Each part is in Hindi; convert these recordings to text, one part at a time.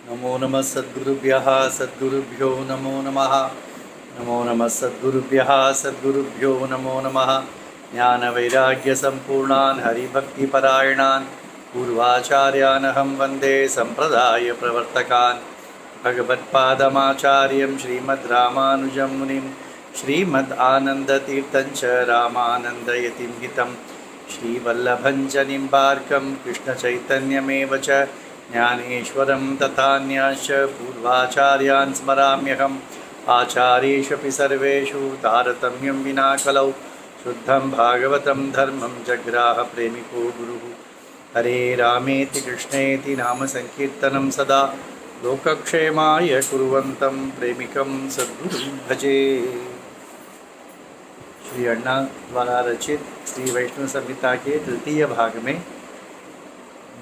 नमो नमः सद्गुरुभ्यः सद्गुरुभ्यो नमो नमः। नमो नमः सद्गुरुभ्यः सद्गुरुभ्यो नमो नमः। ज्ञानवैराग्यसम्पूर्णान् हरिभक्तिपरायणान् पूर्वाचार्यानहं वन्दे सम्प्रदायप्रवर्तकान्। भगवत्पादमाचार्यं श्रीमद्रामानुजं मुनिं श्रीमद्आनन्दतीर्थं च रामानन्दयतिं हितं श्रीवल्लभं च निम्बार्कं कृष्णचैतन्यमेव च ज्ञानेश्वरं तथान्याश्च पूर्वाचार्यान् स्मराम्यहम्। आचार्येष्वपि सर्वेषु तारतम्यं विना कलौ शुद्धं भागवतं धर्मं जग्राह प्रेमिको गुरुः। हरे रामेति कृष्णेति नाम संकीर्तनं सदा लोकक्षेमाय कुर्वन्तं प्रेमिकं सद्गुरुं भजे। श्री अण्णा द्वारा रचित श्री वैष्णव संहिता के तृतीय भाग में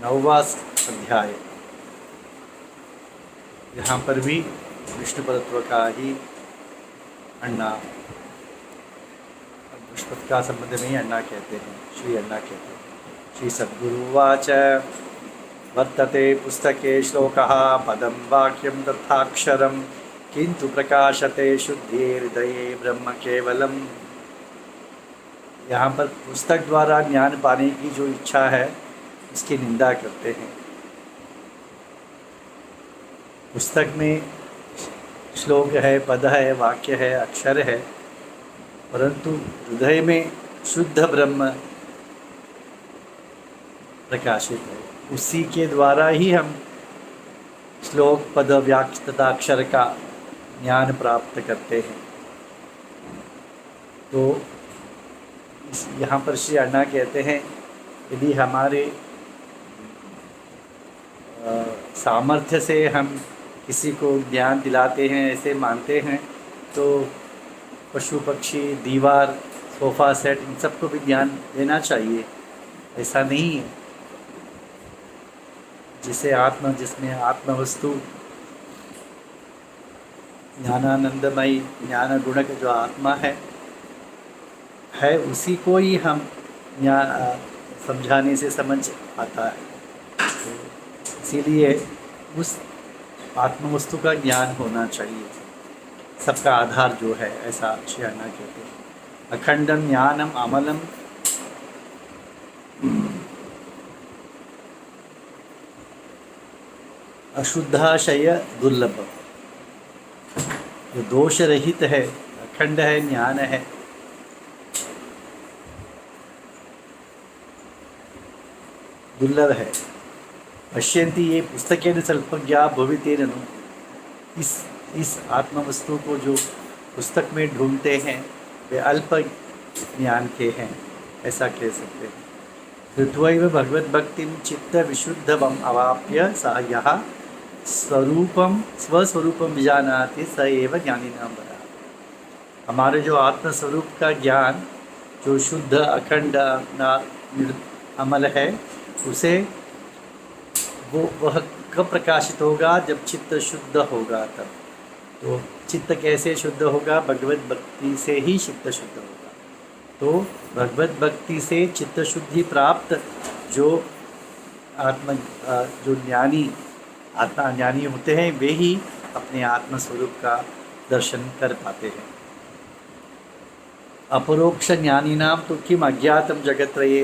9वां अध्याय। यहाँ पर भी विष्णु परत्व का ही अण्णा, विष्णु का संबंध में ही अण्णा कहते हैं, श्री अण्णा कहते हैं। श्री सद्गुरुवाच वर्तते पुस्तके श्लोकः पदं वाक्यं तथाक्षरं किन्तु प्रकाशते शुद्धे हृदये ब्रह्म केवलम्। यहाँ पर पुस्तक द्वारा ज्ञान पाने की जो इच्छा है इसकी निंदा करते हैं। पुस्तक में श्लोक है, पद है, वाक्य है, अक्षर है, परंतु हृदय में शुद्ध ब्रह्म प्रकाशित है। उसी के द्वारा ही हम श्लोक, पद, वाक्य तथा अक्षर का ज्ञान प्राप्त करते हैं। तो यहाँ पर श्री अण्णा कहते हैं यदि हमारे सामर्थ्य से हम किसी को ज्ञान दिलाते हैं, ऐसे मानते हैं, तो पशु पक्षी, दीवार, सोफ़ा सेट, इन सबको भी ज्ञान देना चाहिए। ऐसा नहीं है। जिसमें आत्म वस्तु ज्ञानानंदमयी ज्ञान गुणक जो आत्मा है उसी को ही हम समझाने से समझ आता है। तो इसीलिए उस आत्मवस्तु का ज्ञान होना चाहिए, सबका आधार जो है, ऐसा श्री अण्णा कहते हैं। अखंडम ज्ञानम अमलम अशुद्धाशय दुर्लभ। जो दोष रहित है, अखंड है, ज्ञान है, दुर्लभ है। पश्यन्ति ये पुस्तकेन स्वल्पज्ञा भवितेरनु। इस आत्मवस्तु को जो पुस्तक में ढूंढते हैं वे अल्प ज्ञान के हैं, ऐसा कह सकते हैं। कृत्वैव भगवद्भक्तिं चित्त विशुद्धमं अवाप्य सः यः स्वस्वरूपं विजानाति स एव ज्ञानिनां वरः। हमारे जो आत्मस्वरूप का ज्ञान जो शुद्ध, अखंड, अमल है, उसे वह कब प्रकाशित होगा? जब चित्त शुद्ध होगा तब। तो चित्त कैसे शुद्ध होगा? भगवत भक्ति से ही चित्त शुद्ध होगा। तो भगवत भक्ति से चित्त शुद्धि प्राप्त जो आत्मा ज्ञानी होते हैं, वे ही अपने आत्मस्वरूप का दर्शन कर पाते हैं। अपरोक्ष ज्ञानिनां तु किम अज्ञातं जगत्त्रये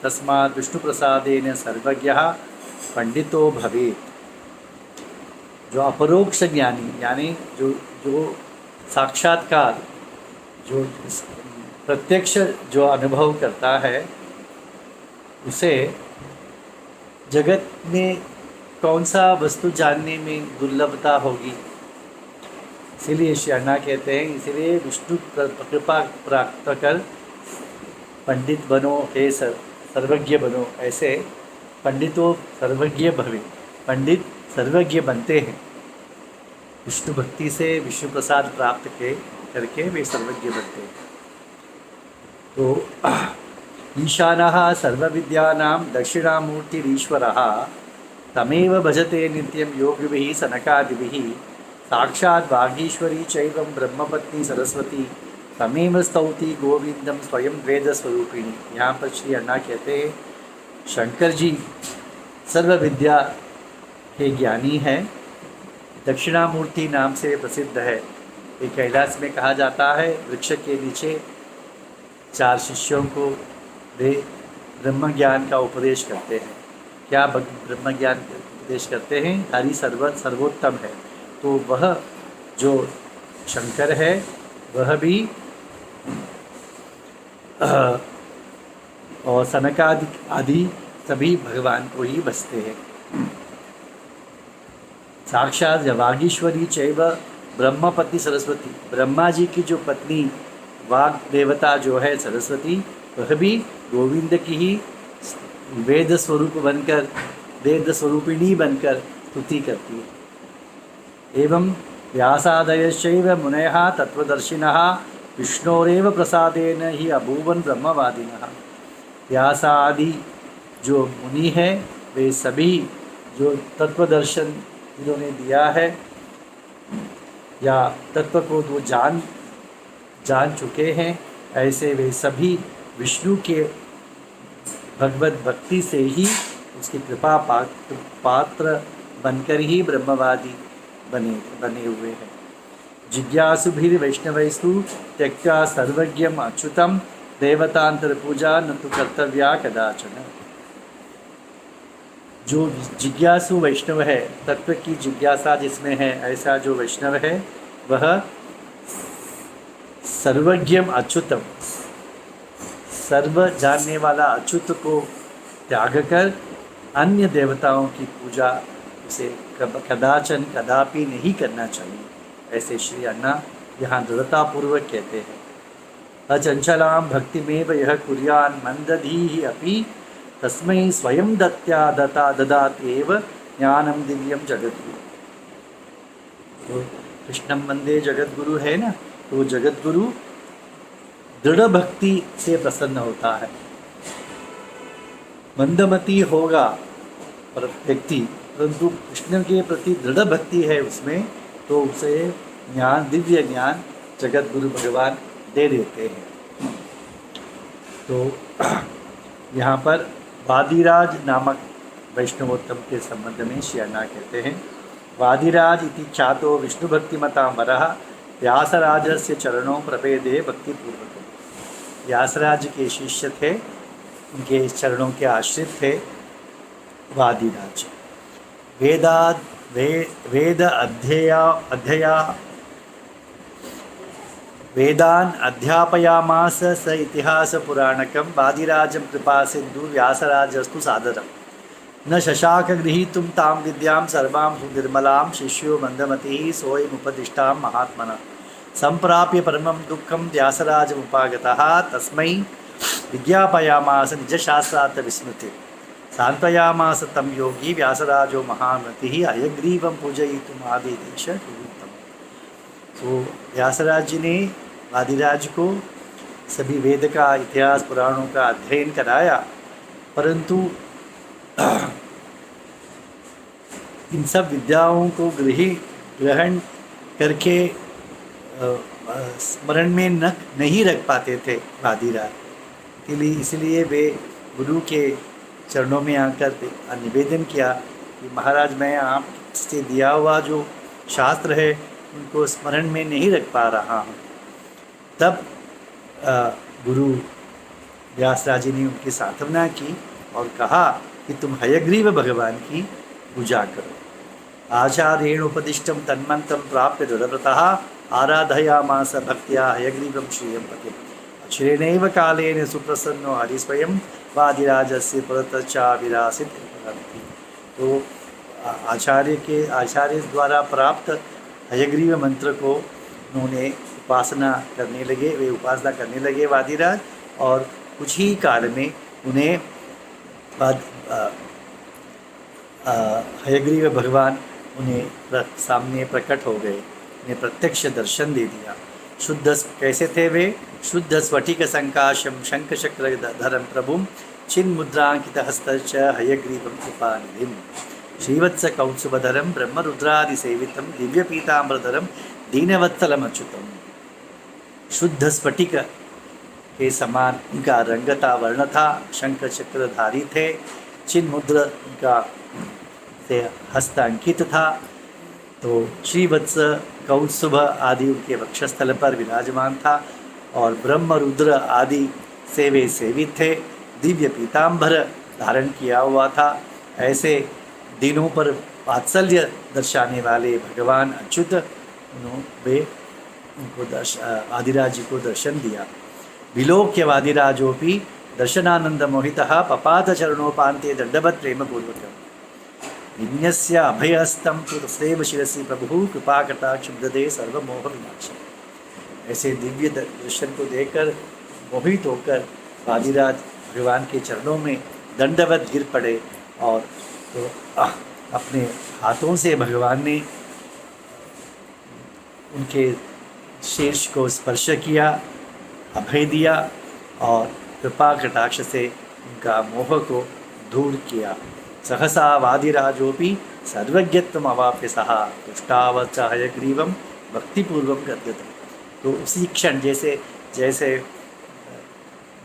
तस्मात् विष्णुप्रसादेन सर्वज्ञः पंडितो भवेत्। जो अपरोक्ष ज्ञानी यानी जो साक्षात्कार, जो प्रत्यक्ष जो अनुभव करता है, उसे जगत में कौन सा वस्तु जानने में दुर्लभता होगी। इसीलिए श्री अण्णा कहते हैं, इसीलिए विष्णु कृपा प्राप्त कर पंडित बनो, हे सर्वज्ञ बनो। ऐसे पंडितों सर्वज्ञ भवे, पंडित सर्वज्ञ बनते हैं। विष्णु भक्ति से विष्णु प्रसाद प्राप्त करके वे सर्वज्ञ बनते हैं। तो ईशानः सर्वविद्यानां दक्षिणामूर्तिरीश्वरः तमेव भजते नित्यं योगिभिः सनकादिभिः। साक्षात् वागीश्वरी चैवं ब्रह्मपत्नी सरस्वती तमेव स्तौति गोविंदम स्वयं वेद स्वरूपिणी। यहाँ पर श्री अण्णा कहते हैं शंकर जी सर्व विद्या के ज्ञानी हैं दक्षिणामूर्ति नाम से प्रसिद्ध है। ये कैलाश में कहा जाता है। वृक्ष के नीचे 4 शिष्यों को वे ब्रह्म ज्ञान का उपदेश करते हैं। क्या ब्रह्म ज्ञान उपदेश करते हैं? हरि सर्वोत्तम है। तो वह जो शंकर है वह भी और सनकादि आदि सभी भगवान को ही बसते हैं। साक्षात वागीश्वरी चैव ब्रह्मपति सरस्वती, ब्रह्मा जी की जो पत्नी वाग देवता जो है सरस्वती, वह भी गोविंद की ही वेद स्वरूप बनकर, वेद स्वरूपिणी बनकर स्तुति करती है। एवं व्यासादयश्चैव मुनयः तत्वदर्शिनः विष्णोरेव प्रसादेन ही अभूवन ब्रह्मवादिनः। व्यासादि जो मुनि है वे सभी जो तत्वदर्शन जिन्होंने दिया है या तत्व को वो जान चुके हैं, ऐसे वे सभी विष्णु के भगवत भक्ति से ही उसकी कृपा पात्र बनकर ही ब्रह्मवादी बने हुए हैं। जिज्ञासुभिर वैष्णवैस्तु त्यक्त्वा सर्वज्ञम अच्युतम देवतांतर पूजा न तो कर्तव्या कदाचन। जो जिज्ञासु वैष्णव है, तत्व की जिज्ञासा जिसमें है, ऐसा जो वैष्णव है वह सर्वज्ञम अच्युतम, सर्व जानने वाला अच्युत को त्याग कर अन्य देवताओं की पूजा उसे कदाचन कदापि नहीं करना चाहिए। ऐसे श्री अन्ना यहाँ दृढ़तापूर्वक कहते हैं। अचंचलां भक्तिमेव यह कुर्यान् मंदधीः अपि तस्मै स्वयं ददाति एव ज्ञानम दिव्यम जगद्गुरु। तो कृष्णम वंदे जगद्गुरु है ना, तो जगद्गुरु दृढ़ भक्ति से प्रसन्न होता है। मंदमती होगा पर व्यक्ति, परंतु कृष्ण के प्रति दृढ़ भक्ति है उसमें, तो उसे ज्ञान, दिव्य ज्ञान जगद्गुरु भगवान दे देते हैं। तो यहाँ पर वादिराज नामक वैष्णवोत्तम के संबंध में श्री अन्ना कहते हैं, वादिराज इति ख्यातो विष्णु भक्तिमतांबरः व्यासराजस्य चरणों प्रपेदे भक्तिपूर्वक। व्यासराज के शिष्य थे, उनके चरणों के आश्रित थे वादिराज। वेदान अध्यापयामास स इतिहास पुराणकं वादिराजं कृपा सिंधु व्यासराजस्तु सादरम्। न शशाक गृहीतुं तां विद्यां सर्वां सुनिर्मलां शिष्यो मंदमतिः सोऽयमुपदिष्टां महात्मना। संप्राप्य परमं दुःखं व्यासराजमुपागतः तस्मै विज्ञापयामास निजशास्त्रार्थ विस्मृतिं। सांत्वयामास तं योगी व्यासराजो महामतिः हयग्रीवं पूजयितुम् आदिदेश कुरुतम्। तो व्यासराज जी ने वादिराज को सभी वेद का, इतिहास, पुराणों का अध्ययन कराया, परंतु इन सब विद्याओं को ग्रहण करके स्मरण में नहीं रख पाते थे वादिराज। इसलिए वे गुरु के चरणों में आकर निवेदन किया कि महाराज, मैं आपसे दिया हुआ जो शास्त्र है उनको स्मरण में नहीं रख पा रहा हूँ। तब गुरु व्यासराज जी ने उनकी सांत्वना की और कहा कि तुम हयग्रीव भगवान की पूजा करो। आचार्येण उपदिष्टं तन्मन्त्रं प्राप्य दृढ़व्रतः आराधयामास भक्त्या हयग्रीवं श्रियं पतिम्। अचिरेणैव कालेन सुप्रसन्नो हरिस्वयं वादिराजस्य पुरतश्चाविरासीत्। तो आचार्य द्वारा प्राप्त हयग्रीव मंत्र को उन्होंने उपासना करने लगे वादिराज, और कुछ ही काल में उन्हें हयग्रीव भगवान उन्हें सामने प्रकट हो गए, उन्हें प्रत्यक्ष दर्शन दे दिया। कैसे थे वे? शुद्ध स्फटिक संकाशम शंख चक्र धरम प्रभुम चिन्मुद्रांकित हस्तश्च हयग्रीवं कृपानिधिम्। श्रीवत्स कौत्सुभधरम ब्रह्मरुद्रादि सेवितम दिव्य पीताम्बरधरम दीनवत्सलम अच्युतम। शुद्ध स्फटिक के समान उनका रंग था, वर्ण था, शंख चक्रधारी थे, चिन्ह मुद्र उनका से हस्त अंकित था, तो श्रीवत्स कौत्सुभ आदि उनके वक्षस्थल पर विराजमान था और ब्रह्म रुद्र आदि से वे सेवित थे। दिव्य पीताम्बर धारण किया हुआ था। ऐसे दिनों पर वात्सल्य दर्शाने वाले भगवान अच्युत वे उनको वादिराज जी को दर्शन दिया। विलोक्य वादिराजोपि दर्शनानंद मोहितः पपात चरणोपान्ते दंडवत् प्रेम पूर्वकम् विन्यस्य अभयहस्तं तु तस्यैव शिरसि प्रभुः कृपाकटाक्षं ददे सर्वमोह विनाशम्। ऐसे दिव्य दर्शन को देखकर मोहित होकर वादिराज भगवान के चरणों में दंडवत गिर पड़े और तो अपने हाथों से भगवान ने उनके शीर्ष को स्पर्श किया, अभय दिया और कृपा कटाक्ष से उनका मोह को दूर किया। सहसा वादिराजोपि सर्वज्ञत्वम् अवाप्य सः तुष्टावच हयग्रीवं भक्तिपूर्वक गद्यते। तो उसी क्षण जैसे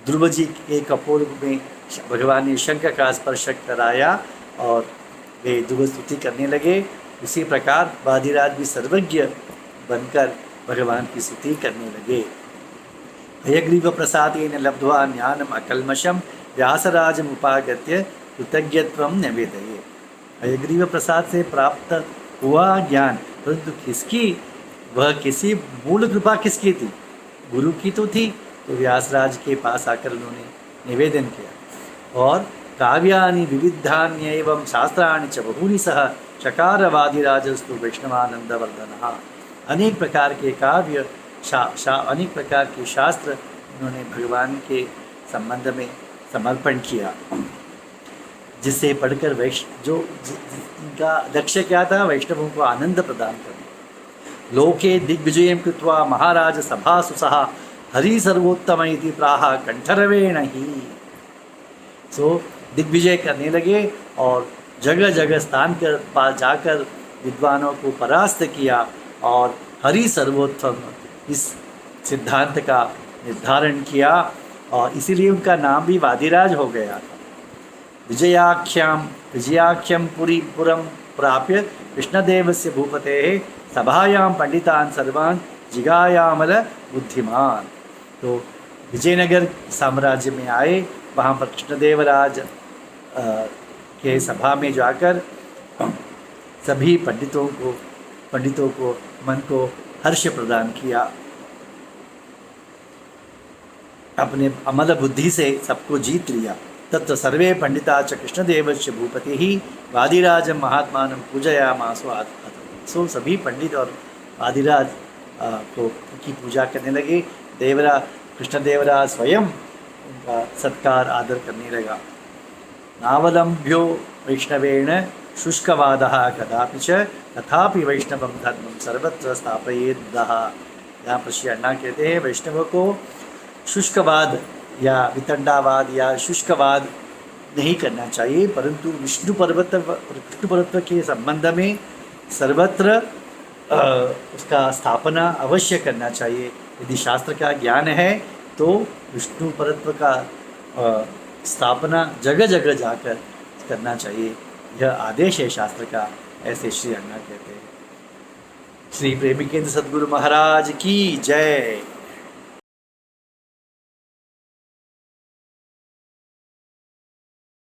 ध्रुव जी के कपोल में भगवान ने शंख का स्पर्श कराया और वे ध्रुव स्तुति करने लगे, उसी प्रकार वादिराज भी सर्वज्ञ बनकर भगवान की स्तुति करने लगे। हयग्रीव प्रसादेन लब्ध्वा ज्ञानम अकल्मषम व्यासराजमुपागत्य कृतज्ञत्वं निवेदये। हयग्रीव प्रसाद से प्राप्त हुआ ज्ञान, परंतु किसी मूल कृपा किसकी थी? गुरु की तो थी। तो व्यासराज के पास आकर उन्होंने निवेदन किया और काव्यानि विविधान्येवं शास्त्राणि च बहूनि सह चकार वादिराजस्तु वैष्णवानंदवर्धनः। अनेक प्रकार के काव्य अनेक प्रकार के शास्त्र उन्होंने भगवान के संबंध में समर्पण किया, जिससे पढ़कर जिनका लक्ष्य क्या था? वैष्णवों को आनंद प्रदान करना। लोके दिग्विजयं कृत्वा महाराज सभासु सह हरि सर्वोत्तम इति प्राह कंठरवेण ही। दिग्विजय करने लगे और जगह जगह स्थान कर पास जाकर विद्वानों को परास्त किया और हरि सर्वोत्तम इस सिद्धांत का निर्धारण किया और इसीलिए उनका नाम भी वादिराज हो गया था। विजयाख्यम पुरम प्राप्य कृष्णदेवस्य भूपतेः सभायां पंडितान् सर्वान् जिगायामल बुद्धिमान। तो विजयनगर साम्राज्य में आए, वहाँ पर कृष्णदेवराज के सभा में जाकर सभी पंडितों को मन को हर्ष प्रदान किया। अपने अमल बुद्धि से सबको जीत लिया। तत्र सर्वे पंडिता च कृष्णदेवस्य भूपतिः वादिराजं महात्मानं पूजयामासो। सभी पंडित और वादिराज को की पूजा करने लगे। कृष्णदेवराज स्वयं उनका सत्कार आदर करने लगा। नावलंभ्यो वैष्णवेण शुष्कवादः कदापि च तथापि वैष्णवं धर्मं सर्वत्र स्थापयेद्दः। यहाँ पर श्री अण्णा कहते हैं, वैष्णव को शुष्कवाद या वितंडावाद या शुष्कवाद नहीं करना चाहिए, परंतु विष्णु पर्वत के संबंध में सर्वत्र उसका स्थापना अवश्य करना चाहिए। यदि शास्त्र का ज्ञान है तो विष्णु पर्वत का स्थापना जगह जगह जाकर करना चाहिए। यह आदेश है शास्त्र का, ऐसे श्री अण्णा कहते हैं। श्री प्रेमिकेंद्र सद्गुरु महाराज की जय।